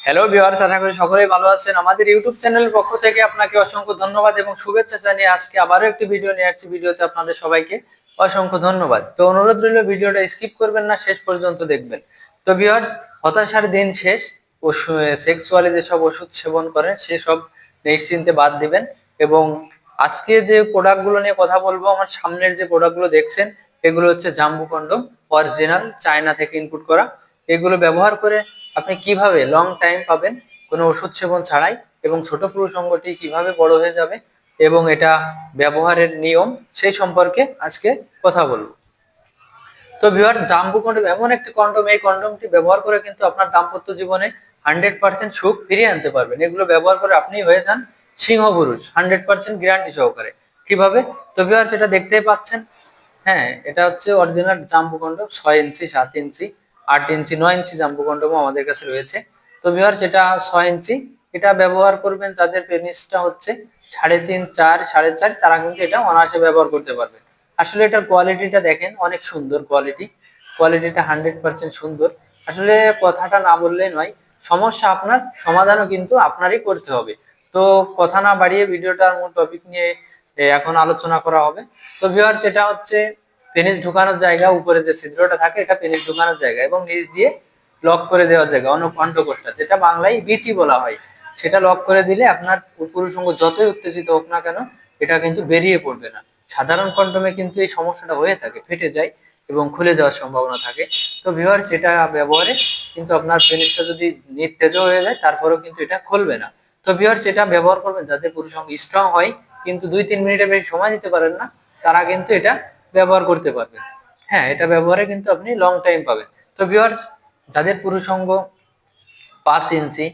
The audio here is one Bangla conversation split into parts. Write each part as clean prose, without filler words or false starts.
হ্যালো ভিউয়ার্স, আশা করি সকলেই ভালো আছেন। আমাদের ইউটিউব চ্যানেলের পক্ষ থেকে আপনাকে অসংখ্য ধন্যবাদ এবং শুভেচ্ছা জানিয়ে আজকে আবারও একটি ভিডিও নিয়ে আসছি। ভিডিওতে আপনাদের সবাইকে অসংখ্য ধন্যবাদ। তো অনুরোধ রইল ভিডিওটা স্কিপ করবেন না, শেষ পর্যন্ত দেখবেন। তো ভিউয়ার্স, হতাশার দিন শেষ। সেক্সুয়ালি যেসব ওষুধ সেবন করেন সেসব নিশ্চিন্তে বাদ দিবেন। এবং আজকে যে প্রোডাক্টগুলো নিয়ে কথা বলবো, আমার সামনের যে প্রোডাক্টগুলো দেখছেন এগুলো হচ্ছে জাম্বু কন্ডম, অরিজিনাল চায়না থেকে ইনপুট করা। এগুলো ব্যবহার করে আপনি কিভাবে লং টাইম পাবেন কোনো ওষুধ সেবন ছাড়াই, এবং ছোট পুরুষাঙ্গটি কিভাবে বড় হয়ে যাবে এবং এটা ব্যবহারের নিয়ম সেই সম্পর্কে আজকে কথা বলবো। তো ভিউয়ার, জাম্বু কন্ডম এমন একটি কন্ডম, এই কন্ডমটি ব্যবহার করে কিন্তু আপনার দাম্পত্য জীবনে 100% সুখ ফিরিয়ে আনতে পারবেন। এগুলো ব্যবহার করে আপনি হয়ে যান সিংহ পুরুষ, 100% গ্যারান্টি সহকারে। কিভাবে? তো ভিউয়ার, সেটা দেখতেই পাচ্ছেন। হ্যাঁ, এটা হচ্ছে অরিজিনাল জাম্বু কন্ডম। 6 ইঞ্চি, 7 ইঞ্চি, 8 ইঞ্চি, 9 ইঞ্চি জাম্বু কন্ডমও আমাদের কাছে রয়েছে। তো ভিউয়ার, যেটা 6 ইঞ্চি, এটা ব্যবহার করবেন যাদের পেনিসটা হচ্ছে 3.5, 4, 4.5, তারা কিন্তু এটা অনায়াসে ব্যবহার করতে পারবে। আসলে এটার কোয়ালিটিটা দেখেন, অনেক সুন্দর কোয়ালিটিটা 100% সুন্দর। আসলে কথাটা না বললেই নয়, সমস্যা আপনার, সমাধানও কিন্তু আপনারই করতে হবে। তো কথা না বাড়িয়ে ভিডিওটার মূল টপিক নিয়ে এখন আলোচনা করা হবে। তো ভিউয়ার্স, এটা হচ্ছে পেনিস ঢুকানোর জায়গা। উপরে যে ছিদ্রটা থাকে এটা পেনিস ঢুকানোর জায়গা, এবং নিচ দিয়ে লক করে দেওয়ার জায়গা, অন্ডকোষটা, যেটা বাংলায় বিচি বলা হয়। সেটা লক করে দিলে আপনার পুরুষাঙ্গ যতই উত্তেজিত হোক না কেন, এটা কিন্তু বেরিয়ে পড়বে না। সাধারণ কন্ডমে কিন্তু এই সমস্যাটা হয়ে থাকে, ফেটে যায় এবং খুলে যাওয়ার সম্ভাবনা থাকে। তো ভিউয়ার্স, এটা ব্যবহারে কিন্তু আপনার পেনিসটা যদি নিস্তেজ হয়ে যায় তারপরেও কিন্তু এটা খুলবে না। তো ভিউয়ার্স, এটা ব্যবহার করবেন যাদের পুরুষাঙ্গ স্ট্রং হয় কিন্তু 2-3 মিনিটের বেশি সময় দিতে পারেন না, তারা কিন্তু এটা ব্যবহার করতে পারবেন। হ্যাঁ, এটা ব্যবহারে কিন্তু আপনি লং টাইম পাবেন। তো ভিউয়ার্স, যাদের পুরুষাঙ্গ 5 ইঞ্চি,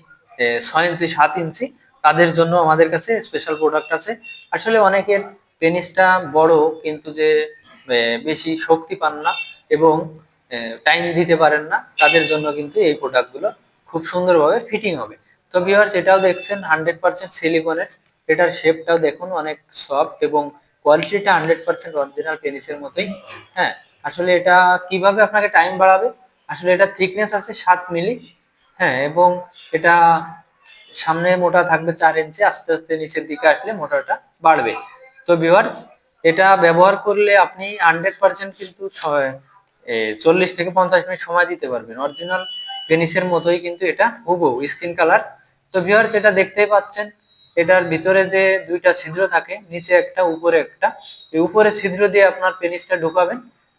6 ইঞ্চি, 7 ইঞ্চি, তাদের জন্য আমাদের কাছে স্পেশাল প্রোডাক্ট আছে। আসলে অনেকের পেনিসটা বড় কিন্তু যে বেশি শক্তি পান না এবং টাইম দিতে পারেন না, তাদের জন্য কিন্তু এই প্রোডাক্টগুলো খুব সুন্দরভাবে ফিটিং হবে। তো ভিউয়ার্স, এটাও দেখছেন 100% সিলিকনের। এটার শেপটাও দেখুন অনেক সফট, এবং কোয়ালিটিটা 100% অরিজিনাল পেনিসের মতোই। হ্যাঁ, আসলে এটা কিভাবে আপনাকে টাইম বাড়াবে, আসলে এটা থিকনেস আছে 7 মিলি। হ্যাঁ, এবং এটা সামনে মোটা থাকবে 4 ইঞ্চি, আস্তে আস্তে নিচের দিকে আসলে মোটাটা বাড়বে। তো ভিউয়ার্স, এটা ব্যবহার করলে আপনি 100% কিন্তু 40 থেকে 50 মিনিট সময় দিতে পারবেন। অরিজিনাল পেনিসের মতোই কিন্তু এটা হুবহু স্কিন কালার। তো ভিউয়ার্স, এটা দেখতেই পাচ্ছেন, এটার ভিতরে যে দুইটা ছিদ্র থাকে, নিচে একটা উপরে একটা, এই উপরে ছিদ্র দিয়ে আপনার পেনিসটা ঢুকাবেন।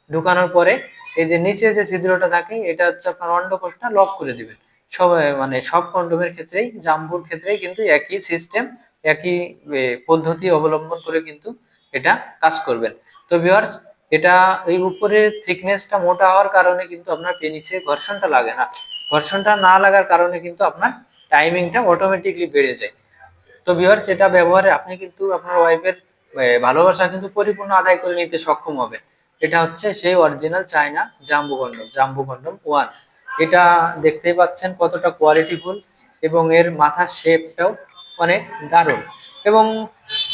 ঢুকানোর পরে এই যে নিচে যে ছিদ্রটা থাকে, এটা হচ্ছে আপনার অন্ডকোষটা লক করে দিবেন। সব মানে সব কন্ডোমের ক্ষেত্রেই, জাম্বুর ক্ষেত্রেই কিন্তু একই সিস্টেম, একই পদ্ধতি অবলম্বন করে কিন্তু এটা কাজ করবেন। তো ভিউয়ার্স, এটা এই উপরের থিকনেসটা মোটা হওয়ার কারণে কিন্তু আপনার পেনিসে ঘর্ষণটা লাগে না। ঘর্ষণটা না লাগার কারণে কিন্তু আপনার টাইমিংটা অটোমেটিকলি বেড়ে যায়। তো ভিউয়ার্স, এটা ব্যবহারে আপনি কিন্তু আপনার ওয়াইফের ভালোবাসা কিন্তু পরিপূর্ণ আদায় করে নিতে সক্ষম হবেন। এটা হচ্ছে সেই অরিজিনাল চায়না জাম্বু কন্ডম 1। এটা দেখতেই পাচ্ছেন কতটা কোয়ালিটিফুল, এবং এর মাথার শেপটাও অনেক দারুণ। এবং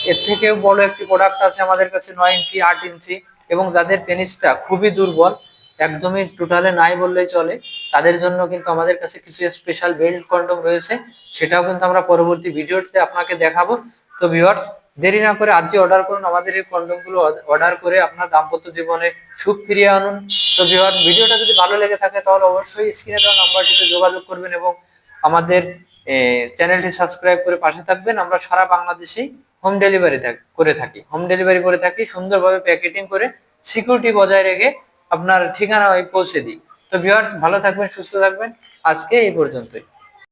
এর থেকেও বড় একটি প্রোডাক্ট আছে আমাদের কাছে, 9 ইঞ্চি, 8 ইঞ্চি, এবং যাদের পেনিসটা খুবই দুর্বল, একদমই টোটালে নাই বললেই চলে, তাদের জন্য কিন্তু আমাদের কাছে কিছু স্পেশাল বেল্ট কন্ডম রয়েছে। সেটাও কিন্তু আমরা পরবর্তী ভিডিওতে আপনাকে দেখাবো। তো ভিউয়ার্স, দেরি না করে আজই অর্ডার করুন আমাদের এই কন্ডমগুলো। অর্ডার করে আপনার দাম্পত্য জীবনে সুখ ফিরিয়ে আনুন। তো ভিউয়ার্স, ভিডিওটা যদি ভালো লেগে থাকে তাহলে অবশ্যই স্ক্রিনে দেওয়া নাম্বারটিতে যোগাযোগ করবেন এবং আমাদের চ্যানেলটি সাবস্ক্রাইব করে পাশে থাকবেন। আমরা সারা বাংলাদেশেই হোম ডেলিভারি করে থাকি, সুন্দরভাবে প্যাকেটিং করে সিকিউরিটি বজায় রেখে আপনার ঠিকানায় পৌঁছে দিই। তো ভিউয়ার্স, ভালো থাকবেন, সুস্থ থাকবেন। আজকে এই পর্যন্তই।